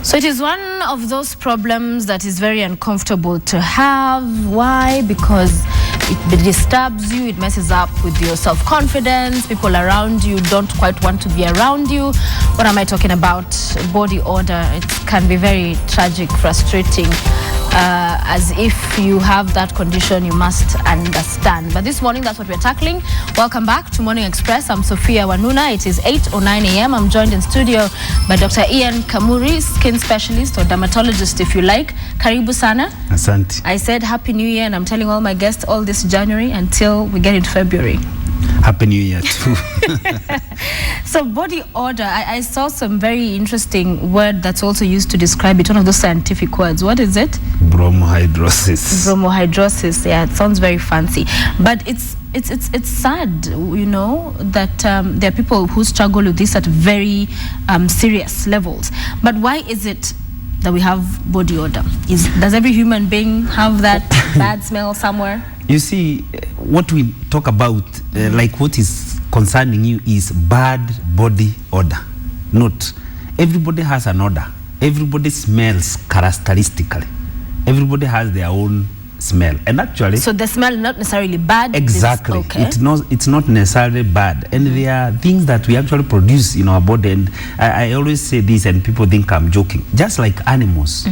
So it is one of those problems that is very uncomfortable to have. Why? Because it disturbs you, it messes up with your self-confidence. People around you don't quite want to be around you. What am I talking about? Body odor. It can be very tragic, frustrating. As if you have that condition, you must understand. But this morning, that's what we're tackling. Welcome back to Morning Express. I'm Sophia Wanuna. It is 8:09 a.m. I'm joined in studio by Dr. Ian Kamuri, skin specialist or dermatologist, if you like. Karibu sana. Asante. I said Happy New Year, and I'm telling all my guests all this January until we get into February. Happy New Year too. So body odor, I saw some very interesting word that's also used to describe it, one of those scientific words. What is it? Hyperhidrosis. Hyperhidrosis. Yeah, it sounds very fancy, but it's sad, you know, that there are people who struggle with this at very serious levels. But why is it that we have body odor? Does every human being have that bad smell somewhere? You see, what we talk about, like what is concerning you, is bad body odor. Not everybody has an odor. Everybody smells characteristically. Everybody has their own smell, and actually, so the smell not necessarily bad. Exactly. Okay. It's not necessarily bad, and there are things that we actually produce in our body. And I always say this, and people think I'm joking. Just like animals,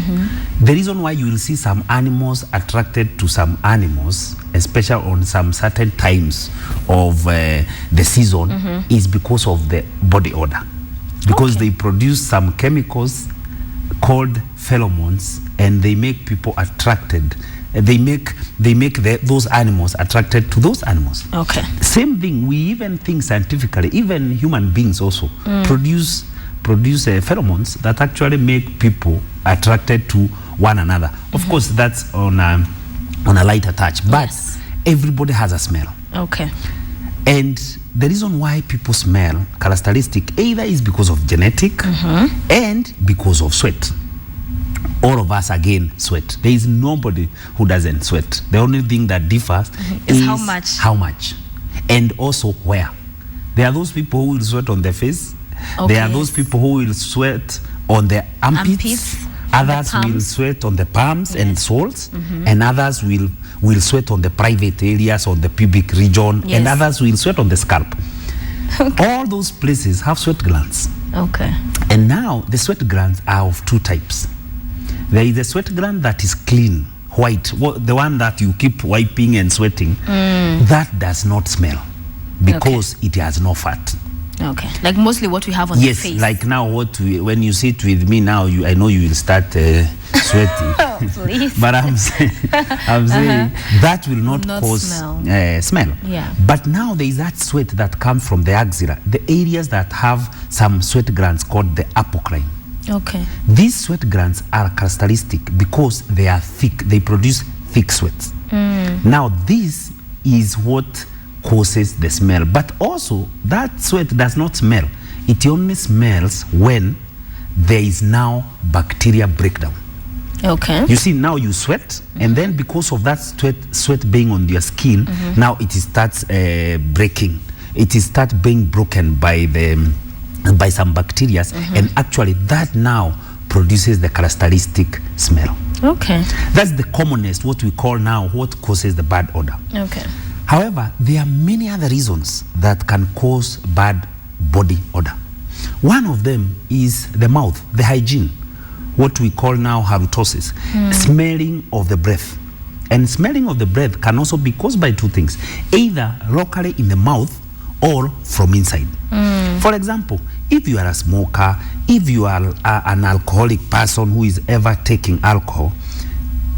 the reason why you will see some animals attracted to some animals, especially on some certain times of the season, is because of the body odor, because they produce some chemicals called pheromones, and they make people attracted. They make those animals attracted to those animals. Okay. Same thing, we even think scientifically, even human beings also produce pheromones that actually make people attracted to one another. Of course, that's on a lighter touch, but everybody has a smell. Okay. And the reason why people smell characteristic either is because of genetic and because of sweat. All of us, again, sweat. There is nobody who doesn't sweat. The only thing that differs is how much. How much. And also where. There are those people who will sweat on their face. Okay. There are those people who will sweat on their armpits. Others will sweat on the palms and soles. And others will sweat on the private areas, on the pubic region. And others will sweat on the scalp. All those places have sweat glands. Okay. And now the sweat glands are of two types. There is a sweat gland that is clean, white, the one that you keep wiping and sweating. That does not smell because it has no fat. Okay, like mostly what we have on the face. Yes, like now when you sit with me now, I know you will start sweating. Oh, please. But I'm saying that will not cause smell. Yeah. But now there is that sweat that comes from the axilla, the areas that have some sweat glands called the apocrine. Okay. These sweat glands are characteristic because they are thick. They produce thick sweats. Now, this is what causes the smell. But also, that sweat does not smell. It only smells when there is now bacteria breakdown. Okay. You see, now you sweat, and then because of that sweat being on your skin, now it starts breaking. It starts being broken by some bacteria, and actually that now produces the characteristic smell. Okay. That's the commonest, what we call now, what causes the bad odor. Okay. However, there are many other reasons that can cause bad body odor. One of them is the mouth, the hygiene, what we call now hyperhidrosis, smelling of the breath. And smelling of the breath can also be caused by two things, either locally in the mouth or from inside. For example, if you are a smoker, if you are an alcoholic person who is ever taking alcohol,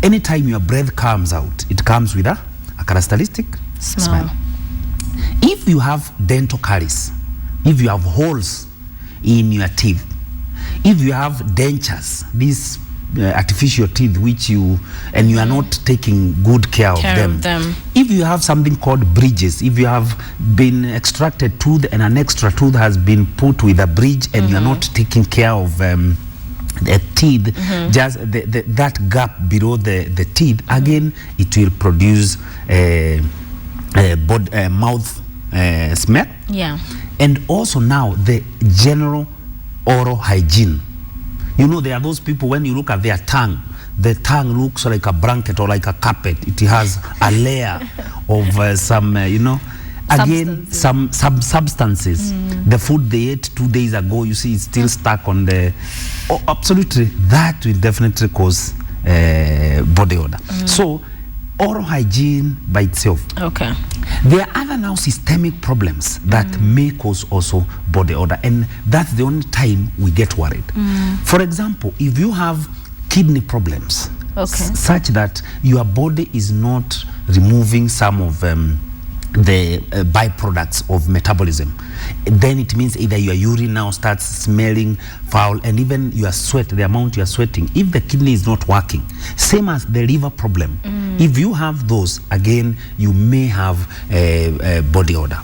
anytime your breath comes out, it comes with a characteristic smell. If you have dental caries, if you have holes in your teeth, if you have dentures, these artificial teeth which you are not taking good care of them. If you have something called bridges, if you have been extracted tooth and an extra tooth has been put with a bridge and you are not taking care of the teeth, just that gap below the teeth, again it will produce mouth smell. Yeah. And also now the general oral hygiene. You know, there are those people, when you look at their tongue, the tongue looks like a blanket or like a carpet. It has a layer of some, again, some substances. The food they ate 2 days ago, you see, it's still stuck on the... Oh, absolutely, that will definitely cause body odor. So, oral hygiene by itself. Okay. There are other now systemic problems that may cause also body odor, and that's the only time we get worried. For example, if you have kidney problems, such that your body is not removing some of the byproducts of metabolism, then it means either your urine now starts smelling foul, and even your sweat, the amount you are sweating, if the kidney is not working, same as the liver problem. If you have those, again, you may have body odor.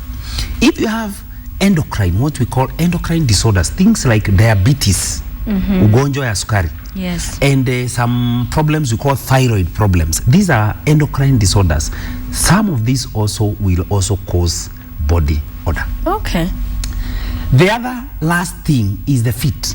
If you have endocrine, what we call endocrine disorders, things like diabetes, ugonjwa ya sukari, and some problems we call thyroid problems. These are endocrine disorders. Some of these also will also cause body odor. Okay. The other last thing is the feet.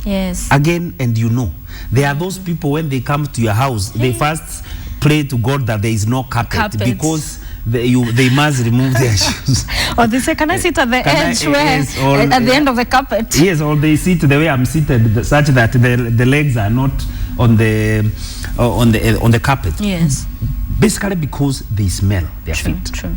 Yes. Again, and you know, there are those people, when they come to your house, they first pray to God that there is no carpet. Because they must remove their shoes. Or they say, can I sit at the edge at the end of the carpet? Yes, or they sit the way I'm seated, such that the legs are not on the carpet. Yes. Basically because they smell their feet. True.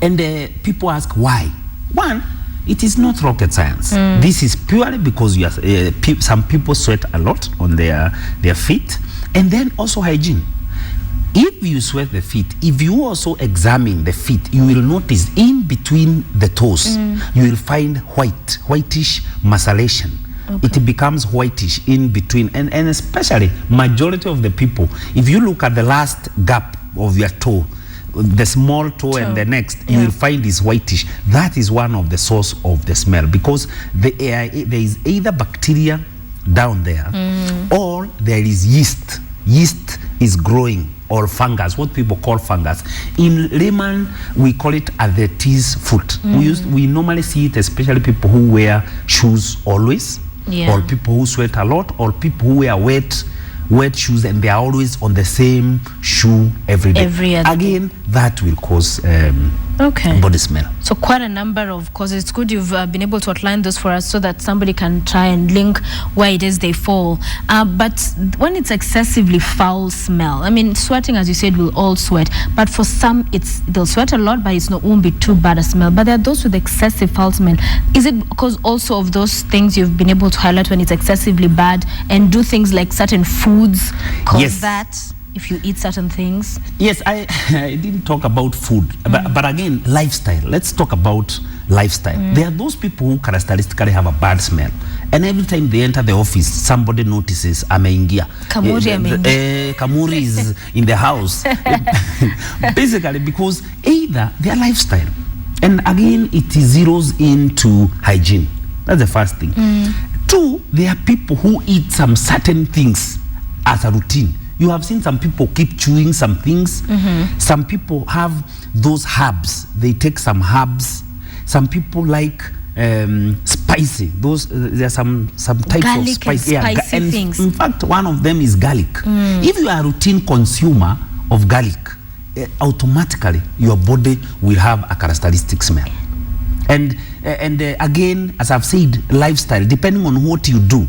And people ask why. One, it is not rocket science. This is purely because you are, some people sweat a lot on their feet, and then also hygiene. If you sweat the feet, if you also examine the feet, you will notice in between the toes, you will find whitish macellation. It becomes whitish in between, and especially majority of the people, if you look at the last gap of your toe, the small toe and the next, you will find is whitish. That is one of the source of the smell, because there is either bacteria down there or there is yeast. Yeast is growing, or fungus, what people call fungus. In layman, we call it arthritis foot. We normally see it, especially people who wear shoes always, or people who sweat a lot, or people who wear wet shoes and they are always on the same shoe every day. Again, that will cause body smell. So quite a number of causes. It's good you've been able to outline those for us so that somebody can try and link where it is they fall. But when it's excessively foul smell, I mean, sweating, as you said, will all sweat, but for some they'll sweat a lot, but won't be too bad a smell. But there are those with excessive foul smell. Is it because also of those things you've been able to highlight when it's excessively bad, and do things like certain foods cause that? If you eat certain things? Yes, I didn't talk about food, but again, lifestyle. Let's talk about lifestyle. There are those people who characteristically have a bad smell, and every time they enter the office, somebody notices ameingia. Kamuri is in the house. Basically because either their lifestyle, and again, it zeroes into hygiene. That's the first thing. Two, there are people who eat some certain things as a routine. You have seen some people keep chewing some things. Some people have those herbs. They take some herbs. Some people like spicy. There are some types garlic of spicy things. In fact, one of them is garlic. If you are a routine consumer of garlic, automatically your body will have a characteristic smell. And again, as I've said, lifestyle, depending on what you do,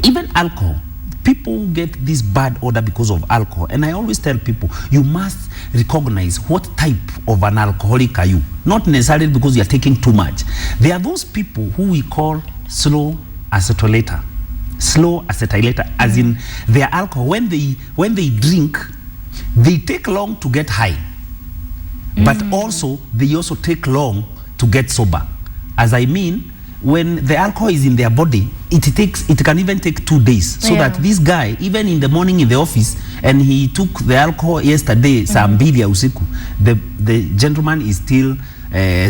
even alcohol. People get this bad odor because of alcohol, and I always tell people, you must recognize what type of an alcoholic are you, not necessarily because you are taking too much. There are those people who we call slow acetylator, as in their alcohol, when they drink, they take long to get high, but also they also take long to get sober. As I mean, when the alcohol is in their body, it can even take 2 days. So that this guy, even in the morning in the office, and he took the alcohol yesterday, saa mbili ya usiku, the gentleman is still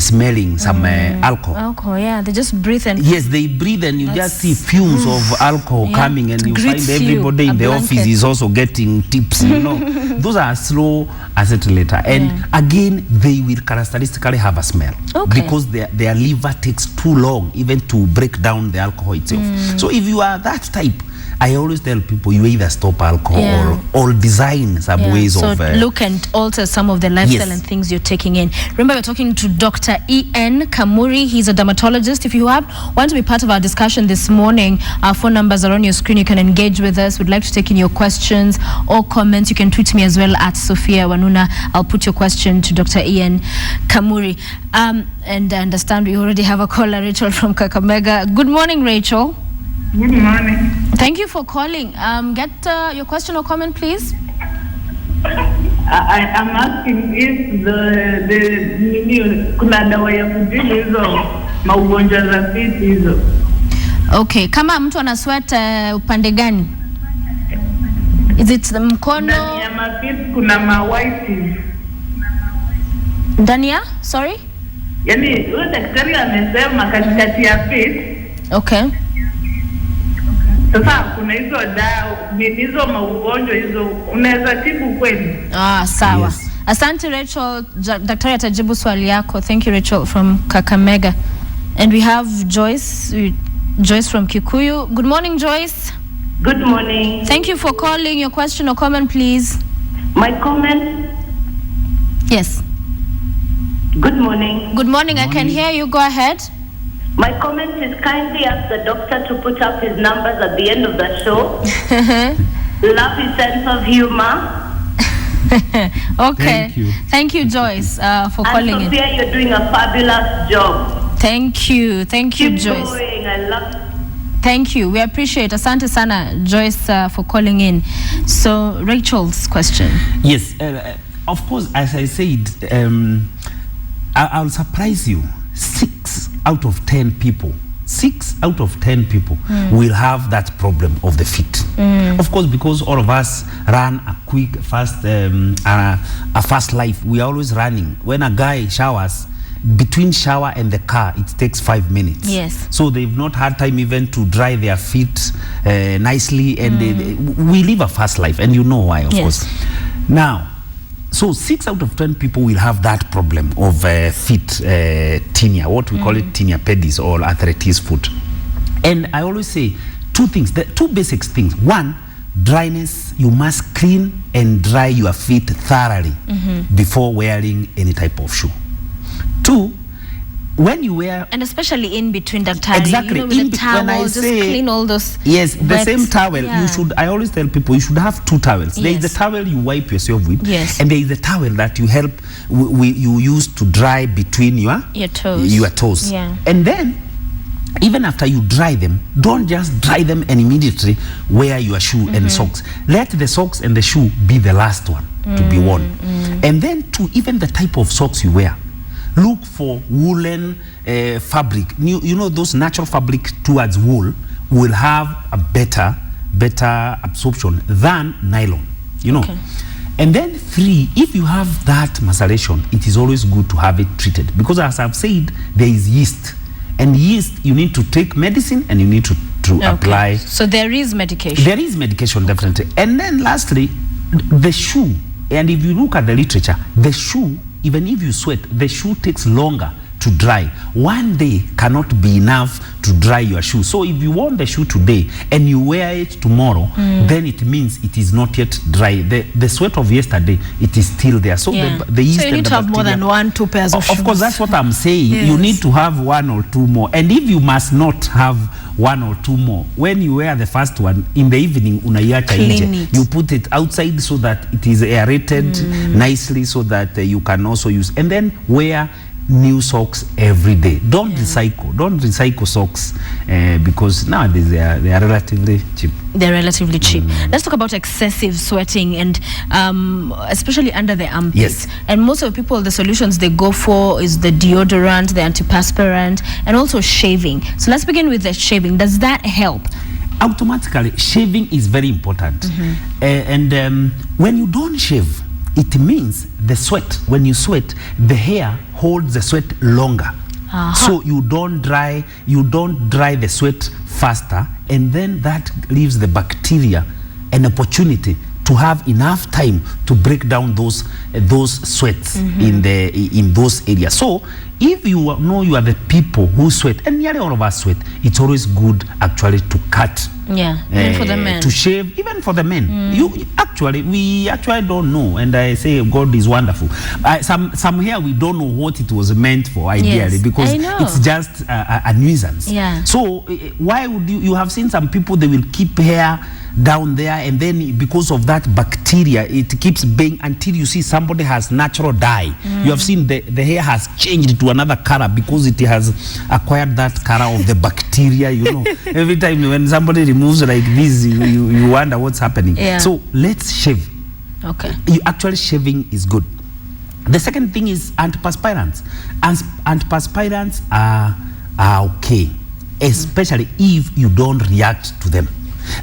smelling some alcohol. They just breathe and... Yes, they breathe, and you just see fumes of alcohol coming, and you find everybody in the office is also getting tips, you know. Those are slow acetylator, and again, they will characteristically have a smell because their liver takes too long even to break down the alcohol itself. So if you are that type, I always tell people you either stop alcohol or design some ways so of look and alter some of the lifestyle Yes. and things you're taking in. Remember, we're talking to Dr. Ian Kamuri. He's a dermatologist. If you want to be part of our discussion this morning, our phone numbers are on your screen. You can engage with us. We'd like to take in your questions or comments. You can tweet me as well at Sophia Wanuna. I'll put your question to Dr. Ian Kamuri. And I understand we already have a caller, Rachel from Kakamega. Good morning, Rachel. Good morning. Thank you for calling. Get your question or comment, please. I'm asking if the kuna dawa ya kutibu hizo maugonjwa za fizi hizo. Okay, kama mtu ana sweat upande gani? Is it the mkono? Ndani ya mafizi kuna whites. Ndani ya? Sorry? Yaani huyo daktari amesema katikati ya fizi. Okay. Sasa kuna hizo dawa, hizo maugonjwa hizo unaweza tibu kweli? Sawa. Yes. Asante Rachel, daktari atajibu swali yako. Thank you Rachel from Kakamega. And we have Joyce from Kikuyu. Good morning, Joyce. Good morning. Thank you for calling. Your question or comment, please. My comment. Yes. Good morning. Good morning. I can hear you. Go ahead. My comment is kindly ask the doctor to put up his numbers at the end of the show. Love his sense of humor. Okay. Thank you. Joyce, for calling in. Sophia, you're doing a fabulous job. Thank you, Keep Joyce. going. I love. Thank you. We appreciate. Asante sana, Joyce, for calling in. So, Rachel's question. Yes, of course, as I said, I'll surprise you. 6 out of 10 people will have that problem of the feet. Of course, because all of us run a quick, fast life. We are always running. When a guy showers, between shower and the car, it takes 5 minutes. Yes. So they've not had time even to dry their feet nicely, and we live a fast life, and you know why, of course. Now, so 6 out of 10 people will have that problem of feet tinea, what we call it tinea pedis or arthritis foot. And I always say 2 things, the 2 basic things. 1, dryness. You must clean and dry your feet thoroughly before wearing any type of shoe. 2, when you wear, and especially in between the towel, exactly, you know, with the towel, when I just say, clean all those. Yes, the wet, same towel. You should. I always tell people you should have 2 towels. There is the towel you wipe yourself with, and there is the towel that you help you use to dry between your toes. Yeah. And then, even after you dry them, don't just dry them and immediately wear your shoe and socks. Let the socks and the shoe be the last one to be worn. And then, even the type of socks you wear. Look for woolen fabric. You know, those natural fabric towards wool will have a better absorption than nylon, you know. Okay. And then 3, if you have that maceration, it is always good to have it treated, because as I've said, there is yeast, and yeast, you need to take medicine and you need to apply. So there is medication. There is medication, definitely. And then lastly, the shoe. And if you look at the literature, the shoe, even if you sweat, the shoe takes longer to dry. 1 day cannot be enough to dry your shoe. So if you want the shoe today and you wear it tomorrow, then it means it is not yet dry. The sweat of yesterday, it is still there. So the yeast, so you need to have more than 1-2 pairs of shoes. Of course, that's what I'm saying. Yes. You need to have 1 or 2 more. And if you must not have 1 or 2 more, when you wear the first one in the evening, unaiacha nje, you put it outside so that it is aerated nicely, so that you can also use. And then wear new socks every day. Don't recycle socks, because nowadays they are relatively cheap. They're relatively cheap. Let's talk about excessive sweating, and especially under the armpits. Yes. And most of the people, the solutions they go for is the deodorant, the antiperspirant, and also shaving. So let's begin with the shaving. Does that help? Automatically, shaving is very important. And when you don't shave, it means the sweat, when you sweat, the hair holds the sweat longer. So you don't dry the sweat faster, and then that leaves the bacteria an opportunity to have enough time to break down those sweats in those areas. So if you know you are the people who sweat, and nearly all of us sweat, it's always good actually to cut. Yeah, even for the men. To shave, even for the men. We actually don't know, and I say God is wonderful. Some here we don't know what it was meant for, ideally, because it's just a nuisance. Yeah. So why would you have seen some people, they will keep hair down there, and then because of that bacteria, it keeps being until you see somebody has natural dye. You have seen the hair has changed to another color because it has acquired that color of the bacteria, you know. Every time when somebody removes like this, you wonder what's happening. Yeah. So let's shave. Okay. Actually, shaving is good. The second thing is antiperspirants. Antiperspirants are okay, especially if you don't react to them.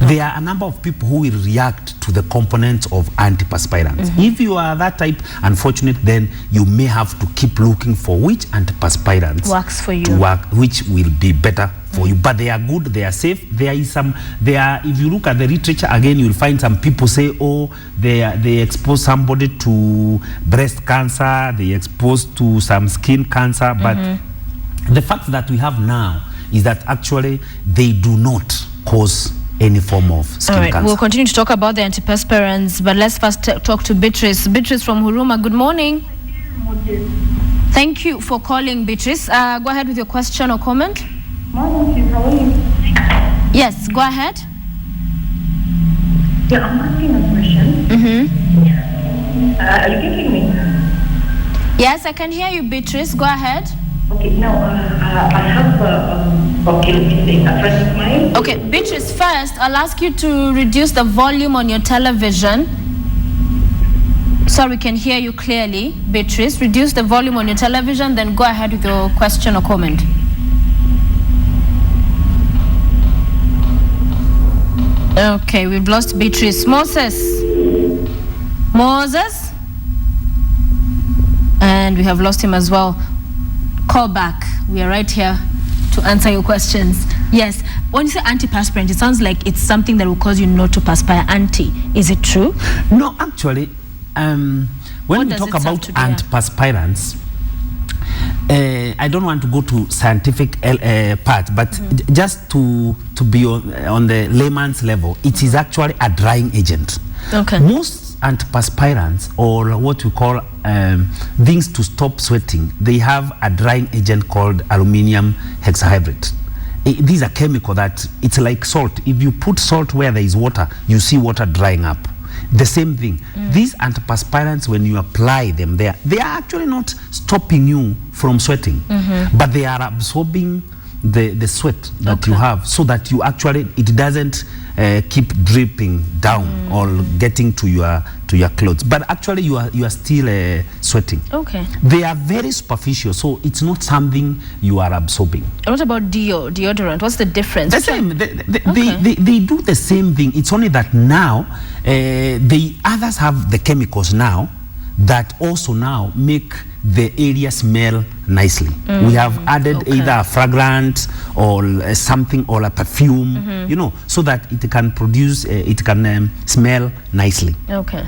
There are a number of people who will react to the components of antiperspirants. If you are that type, unfortunate, then you may have to keep looking for which antiperspirants works for you, to work, which will be better for you. But they are good, they are safe. If you look at the literature again, you'll find some people say, oh, they expose somebody to breast cancer, they expose to some skin cancer. But the fact that we have now is that actually they do not cause any form of skin cancer. We'll continue to talk about the antiperspirants, but let's first talk to Beatrice. Beatrice from Huruma, good morning. Thank you for calling, Beatrice. Go ahead with your question or comment. Morning, how are you? Yes, go ahead. Yeah, I'm asking a question. Are you getting me? Yes, I can hear you, Beatrice. Go ahead. Okay, now I have a friend of mine. Okay, Beatrice, first, I'll ask you to reduce the volume on your television so we can hear you clearly. Beatrice, reduce the volume on your television, then go ahead with your question or comment. Okay, we've lost Beatrice. Moses? And we have lost him as well. Call back. We are right here to answer your questions. Yes. When you say antiperspirant, it sounds like it's something that will cause you not to perspire. Is it true? No, actually, when we talk about antiperspirants, I don't want to go to scientific part, but just to be on the layman's level, it is actually a drying agent. Okay. Most antiperspirants, or what we call things to stop sweating, they have a drying agent called aluminium hexahydrate. These are chemical that it's like salt. If you put salt where there is water, you see water drying up. The same thing. These antiperspirants, when you apply them there, they are actually not stopping you from sweating, but they are absorbing the sweat that you have, so that you actually, it doesn't keep dripping down or getting to your clothes, but actually you are still sweating. Okay. They are very superficial, so it's not something you are absorbing. What about deodorant? What's the difference? The same. They do the same thing. It's only that now the others have the chemicals now that also now make the area smell nicely. We have added either a fragrance or something, or a perfume, you know, so that it can produce, it can smell nicely. Okay.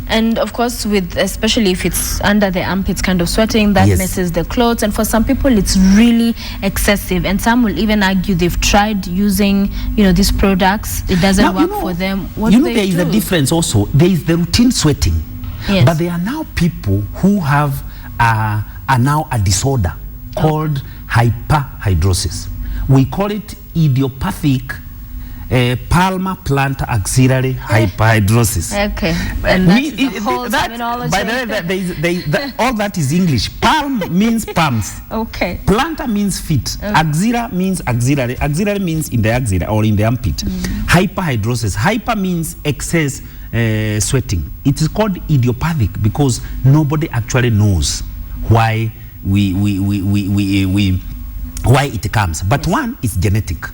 And of course, with, especially if it's under the armpits kind of sweating, that messes the clothes. And for some people, it's really excessive. And some will even argue they've tried using, you know, these products. It doesn't work for them. What do they do? There is a difference also. There is the routine sweating. Yes. But there are now people who have now a disorder called hyperhidrosis. We call it idiopathic palmar-plantar axillary hyperhidrosis. Okay. And that's the whole terminology. By the way, all that is English. Palm means palms. Okay. Plantar means feet. Axilla means axillary. Axillary means in the axilla or in the armpit. Hyperhidrosis. Hyper means excess sweating. It is called idiopathic because nobody actually knows why why it comes. But one is genetic.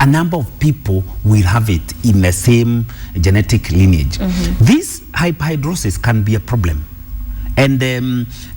A number of people will have it in the same genetic lineage. This hyperhidrosis can be a problem, and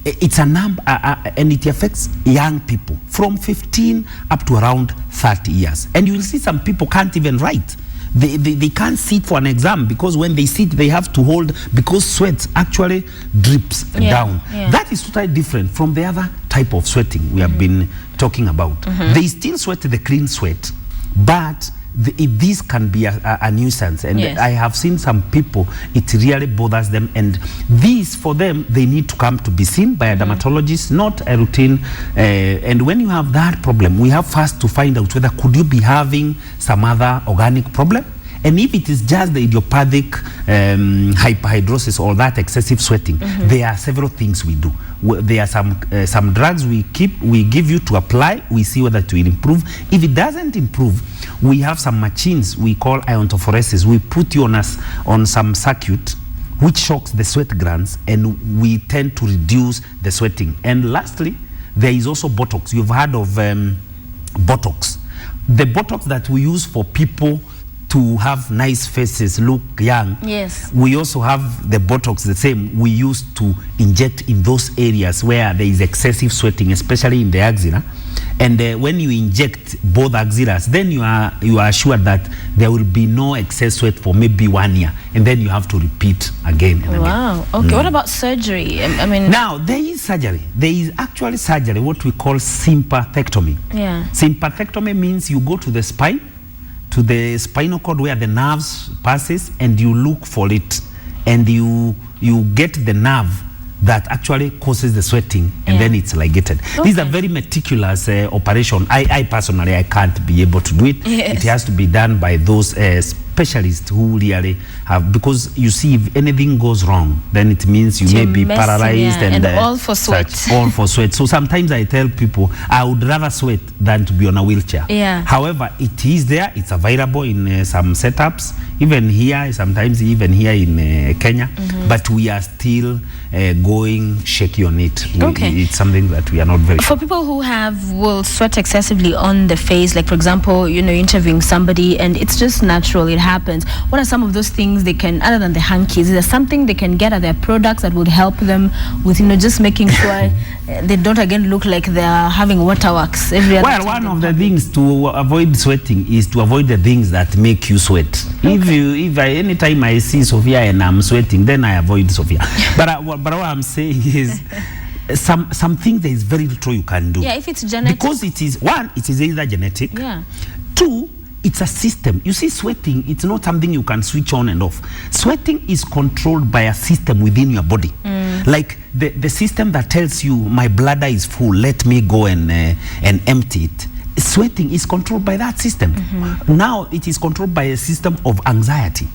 it's a number, and it affects young people from 15 up to around 30 years. And you will see some people can't even write They can't sit for an exam because when they sit, they have to hold, because sweat actually drips down. Yeah. That is totally different from the other type of sweating we have been talking about. They still sweat the clean sweat, but this can be a nuisance, and I have seen some people, it really bothers them, and this for them, they need to come to be seen by a dermatologist, not a routine. And when you have that problem, we have first to find out whether could you be having some other organic problem. And if it is just the idiopathic hyperhidrosis or that excessive sweating, there are several things we do. There are some drugs we give you to apply. We see whether it will improve. If it doesn't improve, we have some machines we call iontophoresis. We put you on some circuit which shocks the sweat glands, and we tend to reduce the sweating. And lastly, there is also Botox. You've heard of Botox. The Botox that we use for people to have nice faces, look young. Yes. We also have the Botox, the same, we use to inject in those areas where there is excessive sweating, especially in the axilla. And when you inject both axillaries, then you are assured that there will be no excess sweat for maybe 1 year, and then you have to repeat again and again. Wow. Okay. What about surgery? I mean, now there is surgery. There is actually surgery, what we call sympathectomy. Yeah. Sympathectomy means you go to the spine, to the spinal cord where the nerves passes, and you look for it, and you get the nerve that actually causes the sweating, and then it's ligated. Okay. This is a very meticulous operation. I personally, I can't be able to do it. Yes. It has to be done by those specialists who really have, because you see, if anything goes wrong, then it means you may be paralyzed, and all for sweat. All for sweat. So sometimes I tell people, I would rather sweat than to be on a wheelchair. Yeah. However, it is there. It's available in some setups, even here, sometimes even here in Kenya. But we are still going shaky on it. It's something that we are not very For people who will sweat excessively on the face, like for example, interviewing somebody and it's just natural, it happens. What are some of those things they can, other than the hankies, is there something they can get at their products that would help them with, just making sure they don't again look like they're having waterworks every other time? Well, one of the things to avoid sweating is to avoid the things that make you sweat. If anytime I see Sophia and I'm sweating, then I avoid Sophia. But what I'm saying is something that is very little you can do. Yeah, if it's genetic. Because it is either genetic. Yeah. Two, it's a system. You see, sweating, it's not something you can switch on and off. Sweating is controlled by a system within your body. Like the system that tells you, my bladder is full, let me go and empty it. Sweating is controlled by that system. Now it is controlled by a system of anxiety.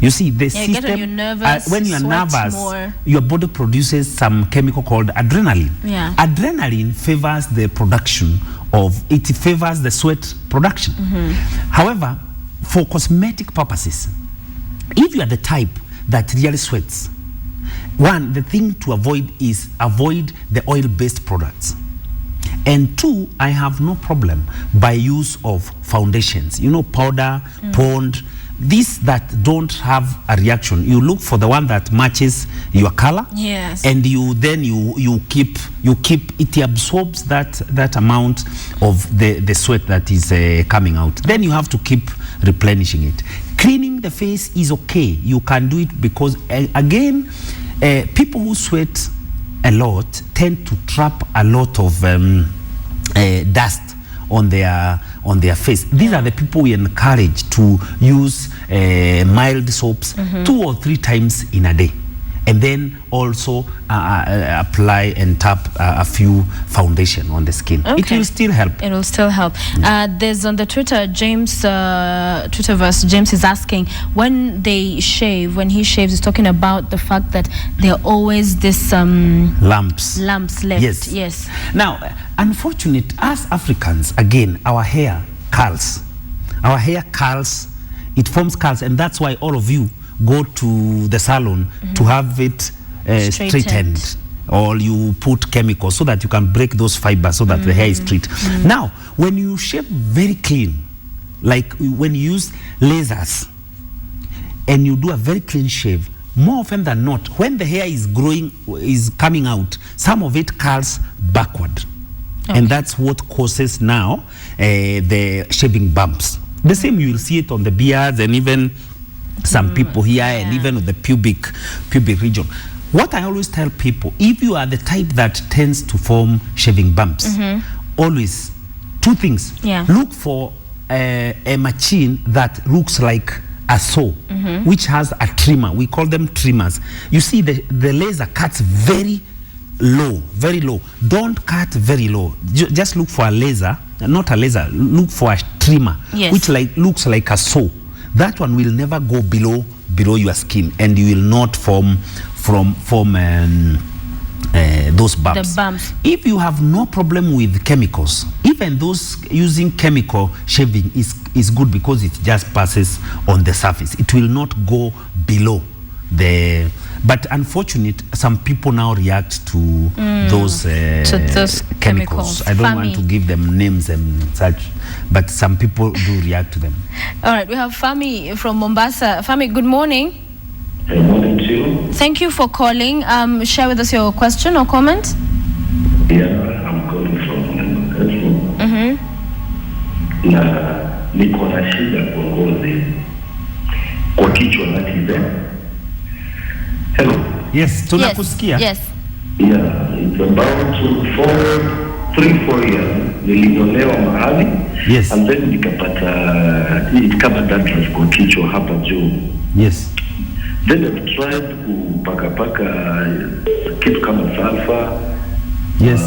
You see, the system, you get on your nervous, when you are nervous, more. Your body produces some chemical called adrenaline. Yeah. Adrenaline favors the production it favors the sweat production. However, for cosmetic purposes, if you are the type that really sweats, one, the thing to avoid is avoid the oil-based products. And two, I have no problem by use of foundations, powder, Pond, these that don't have a reaction. You look for the one that matches your color. Yes. And you keep it absorbs that amount of the sweat that is coming out. Then you have to keep replenishing it. Cleaning the face is okay. You can do it because again, people who sweat a lot tend to trap a lot of dust on their face. These are the people we encourage to use mild soaps 2 or 3 times in a day, and then also apply and tap a few foundation on the skin. It will still help. It will still help. There's on the Twitter, James, Twitterverse, James is asking, when he shaves, he's talking about the fact that there are always this lumps left. Yes. Now, unfortunate, as Africans, again, our hair curls. It forms curls, and that's why all of you go to the salon to have it straightened, or you put chemicals so that you can break those fibers so that the hair is straight. Now, when you shave very clean, like when you use lasers and you do a very clean shave, more often than not, when the hair is coming out, some of it curls backward. And that's what causes now the shaving bumps. The same you will see it on the beards and even some people here and even on the pubic region. What I always tell people, if you are the type that tends to form shaving bumps, always two things. Look for a machine that looks like a saw, which has a trimmer. We call them trimmers. You see, the laser cuts very low. Don't cut very low. Just look for a laser, not a laser. Look for a trimmer, which looks like a saw. That one will never go below your skin, and you will not form those bumps. The bumps. If you have no problem with chemicals, even those using chemical shaving is good because it just passes on the surface. It will not go below the. But unfortunately, some people now react to those chemicals. I don't want to give them names and such, but some people do react to them. All right, we have Fami from Mombasa. Fami, good morning. Good morning to you. Thank you for calling. Share with us your question or comment. Yeah, I'm calling from Mombasa. Na niko na shida kwa ngozi kwa kichwa na tibe. Hello. Yes, tunakusikia. Yes. Yeah, it's about 3-4 years. Niliolewa mahali. Yes. And then nikapata kama dandruff kwa kichwa hapa juu. Yes. Then I've tried kupaka kitu kama sulfur. Yes.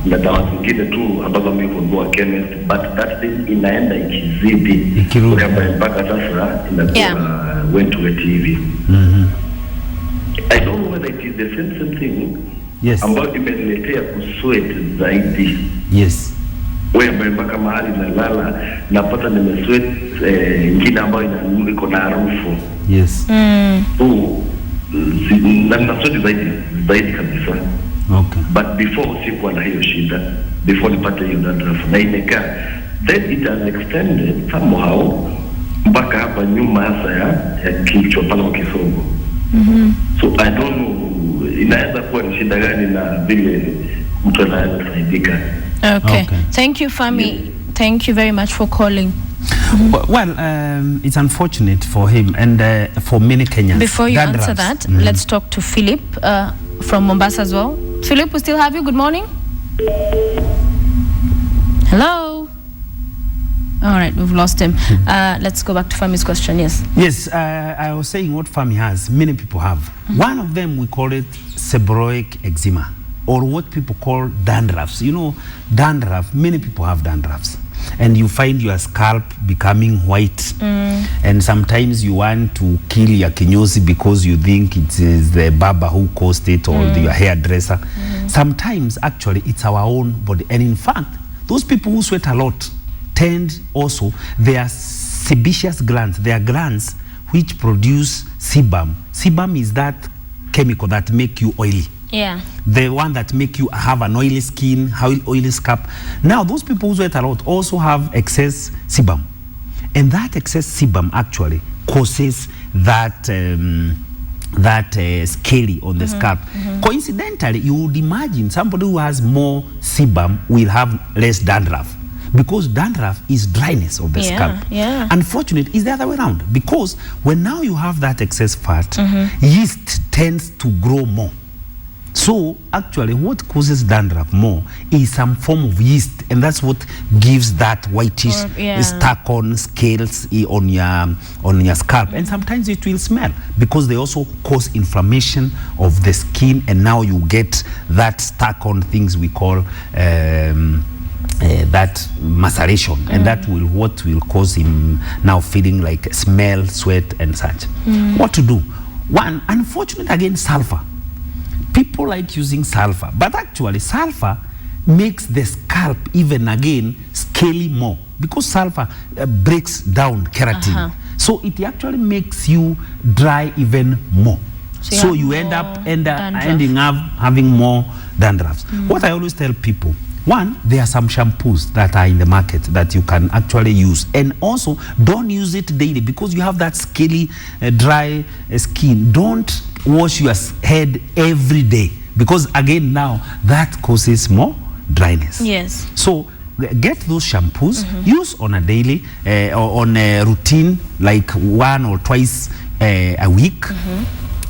Na dawa zingine tu ambazo mimi hununua chemist, but that thing inaenda ikizidi. Kama mpaka sasa inakuwa went hivi. I don't know whether it is the same thing. Yes. Ambayo imeniletea kusweat zaidi. Yes. Wewe mpaka mahali nalala napata nimesweat ingine ambayo iko na harufu. Yes. Na sweat zaidi kabisa. Okay. But before sikuwa na hiyo shida, before nipate hiyo dandruff na imekaa, then it has extended somehow mpaka hapa nyuma hasa ya kichwa pale kwa kisogo. So I don't know inaweza kuwa ni shida gani na vile mtu anaweza kusaidika. Okay. Thank you, Fami. Thank you very much for calling. Well, it's unfortunate for him and for many Kenyans. Before you answer that, let's talk to Philip from Mombasa as well. Philip, we still have you. Good morning. Hello. All right, we've lost him. Let's go back to Fami's question. Yes. Yes, I was saying what Fami has, many people have. One of them, we call it seborrheic eczema, or what people call dandruffs. You know, dandruff, many people have dandruffs. And you find your scalp becoming white. And sometimes you want to kill your kinyozi because you think it is the barber who caused it or your hairdresser. Sometimes, actually, it's our own body. And in fact, those people who sweat a lot tend also, they are sebaceous glands. They are glands which produce sebum. Sebum is that chemical that make you oily. Yeah. The one that make you have an oily skin, oily scalp. Now, those people who sweat a lot also have excess sebum. And that excess sebum actually causes that scaly on the scalp. Coincidentally, you would imagine somebody who has more sebum will have less dandruff, because dandruff is dryness of the scalp. Unfortunately, it's the other way around, because when now you have that excess fat, yeast tends to grow more. So actually what causes dandruff more is some form of yeast, and that's what gives that whitish stuck on scales on your scalp. And sometimes it will smell because they also cause inflammation of the skin, and now you get that stuck on things we call that maceration, and that will cause him now feeling like smell, sweat and such. What to do? One, unfortunately, again, sulfur. People like using sulfur, but actually sulfur makes the scalp even again scaly more, because sulfur breaks down keratin. So it actually makes you dry even more. So you end up ending up having more dandruffs. What I always tell people, one, there are some shampoos that are in the market that you can actually use, and also don't use it daily because you have that scaly, dry skin. Don't wash your head every day, because again now that causes more dryness. Yes. So get those shampoos, use on a daily or on a routine, like 1 or twice a week.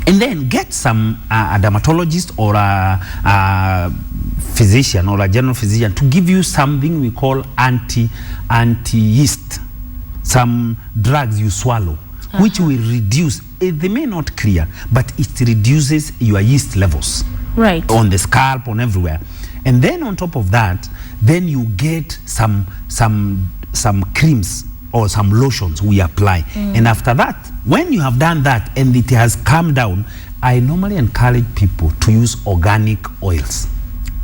And then get some a dermatologist or a physician or a general physician to give you something we call anti-yeast, some drugs you swallow, which will reduce, they may not clear, but it reduces your yeast levels on the scalp, on everywhere. And then on top of that, then you get some creams or some lotions we apply. And after that, when you have done that and it has calmed down, I normally encourage people to use organic oils.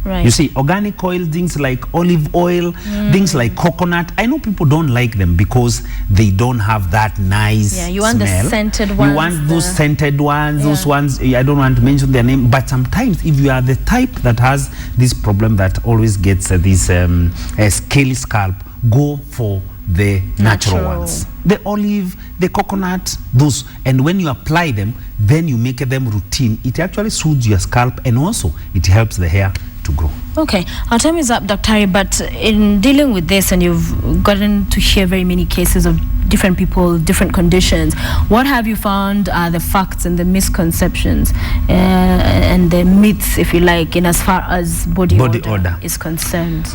You see, organic oil, things like olive oil, things like coconut. I know people don't like them because they don't have that nice smell. You want the scented ones. You want those scented ones, those ones, I don't want to mention their name, but sometimes if you are the type that has this problem that always gets this scaly scalp, go for the natural ones. The olive, the coconut, those. And when you apply them, then you make them routine. It actually soothes your scalp and also it helps the hair to grow. Okay, our time is up, Dr. Hari, but in dealing with this, and you've gotten to hear very many cases of different people, different conditions, what have you found are the facts and the misconceptions and the myths, if you like, in as far as body odor is concerned?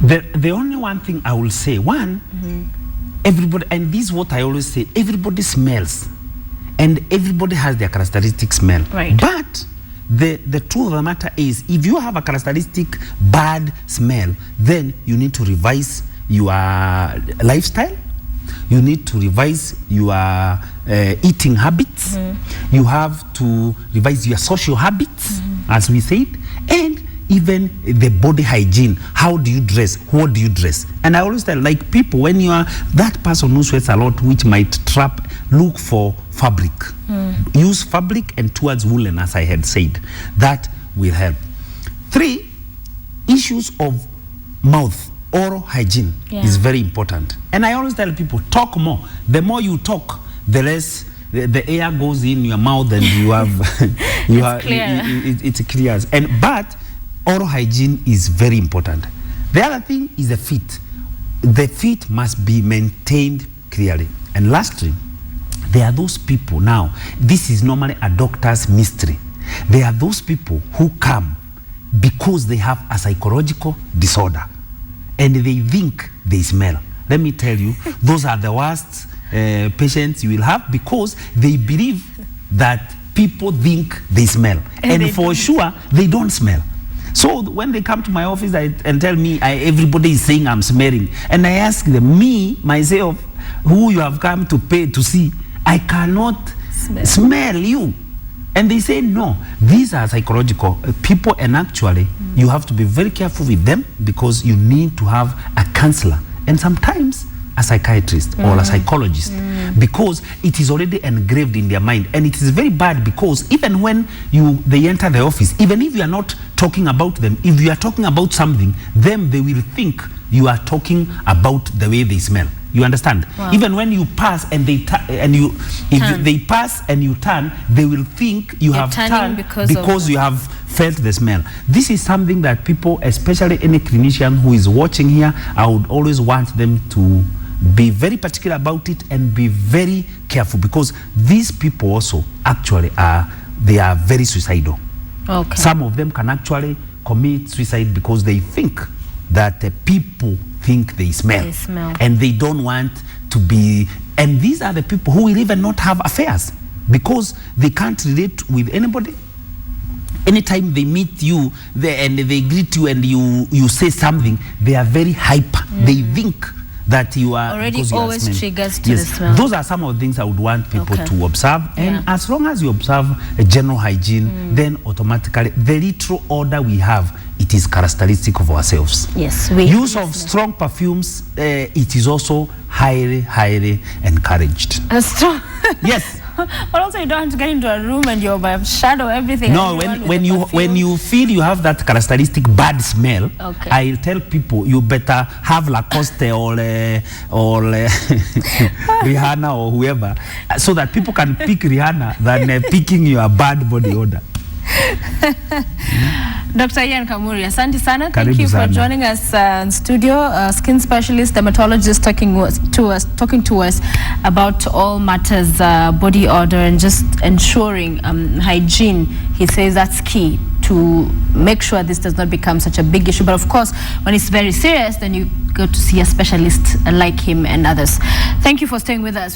The only one thing I will say, one, everybody, and this is what I always say, everybody smells and everybody has their characteristic smell. But the truth of the matter is, if you have a characteristic bad smell, then you need to revise your lifestyle, you need to revise your eating habits, you have to revise your social habits, as we said, and even the body hygiene. How do you dress? What do you dress? And I always tell, like, people, when you are that person who sweats a lot, which might trap, look for fabric. Use fabric and towards woolen, as I had said. That will help. 3, issues of mouth. Oral hygiene is very important. And I always tell people, talk more. The more you talk, the less the air goes in your mouth and you have it clears. But oral hygiene is very important. The other thing is the feet. The feet must be maintained clearly. And lastly, there are those people now, this is normally a doctor's mystery. There are those people who come because they have a psychological disorder and they think they smell. Let me tell you, those are the worst patients you will have because they believe that people think they smell. And for sure, they don't smell. So when they come to my office and tell me everybody is saying I'm smelling, and I ask them, myself, who you have come to pay to see, I cannot smell you. And they say, no, these are psychological people, and actually you have to be very careful with them because you need to have a counselor and sometimes a psychiatrist or a psychologist because it is already engraved in their mind. And it is very bad because even when they enter the office, even if you are not talking about them, if you are talking about something, then they will think you are talking about the way they smell. You understand? Wow. Even when you pass and they they pass and you turn, they will think you have turned because you have felt the smell. This is something that people, especially any clinician who is watching here, I would always want them to be very particular about it and be very careful because these people also actually are very suicidal. Okay. Some of them can actually commit suicide because they think that people think they smell and they don't want to be, and these are the people who will even not have affairs because they can't relate with anybody. Anytime they meet you and they greet you and you say something, they are very hyper. They think that you are already always triggers to the smell. Those are some of the things I would want people to observe. And as long as you observe a general hygiene, then automatically the little odor we have, it is characteristic of ourselves. Yes. Use of strong perfumes, it is also highly encouraged. Strong? Yes. But also you don't have to get into a room and you shadow everything. No, when you feel you have that characteristic bad smell, I tell people you better have Lacoste or Rihanna or whoever, so that people can pick Rihanna than picking your bad body odor. Dr. Ian Kamuri, asante sana. Thank Karibu you for sana. joining us in studio. Skin specialist, dermatologist, talking to us about all matters body odor and just ensuring hygiene. He says that's key to make sure this does not become such a big issue. But of course, when it's very serious, then you go to see a specialist like him and others. Thank you for staying with us.